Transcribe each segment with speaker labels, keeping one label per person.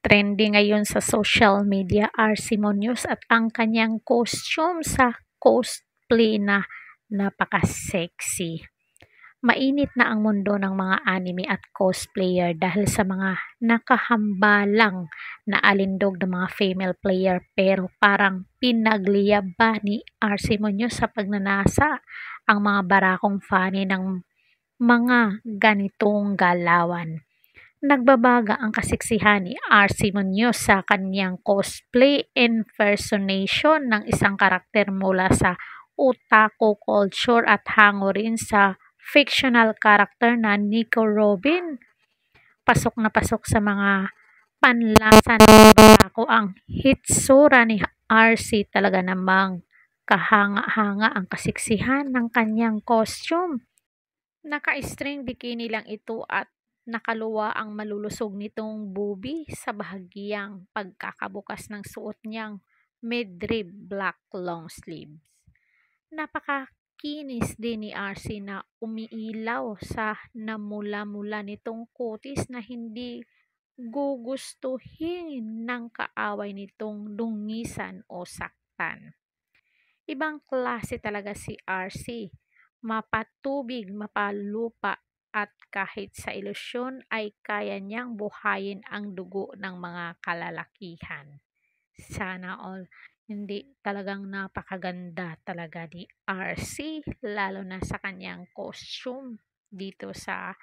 Speaker 1: Trending ngayon sa social media RC Munoz at ang kanyang costume sa cosplay na napaka-sexy. Mainit na ang mundo ng mga anime at cosplayer dahil sa mga nakahambalang na alindog ng mga female player, pero parang pinagliyab ba ni RC Munoz sa pagnanasa ang mga barakong fani ng mga ganitong galawan. Nagbabaga ang kasiksihan ni RC Munoz sa kanyang cosplay impersonation ng isang karakter mula sa otaku culture at hango rin sa fictional character na Nico Robin. Pasok na pasok sa mga panlasa ng barako ang hitsura ni RC, talaga namang kahanga-hanga ang kasiksihan ng kanyang costume. Naka-string bikini lang ito at nakaluwa ang malulusog nitong boobie sa bahagyang pagkakabukas ng suot niyang midrib black long sleeves. Napakakinis din ni RC na umiilaw sa namula-mula nitong kutis na hindi gugustuhin ng kaaway nitong dungisan o saktan. Ibang klase talaga si RC. Mapatubig, mapalupa, at kahit sa ilusyon ay kaya niyang buhayin ang dugo ng mga kalalakihan. Sana all. Hindi, talagang napakaganda talaga ni RC, lalo na sa kanyang costume dito sa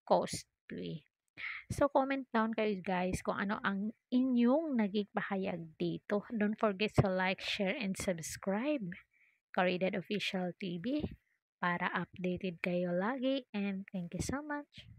Speaker 1: cosplay. So, comment down kayo guys kung ano ang inyong naging pahayag dito. Don't forget to like, share, and subscribe. Karidad Official TV para updated kayo lagi, and thank you so much.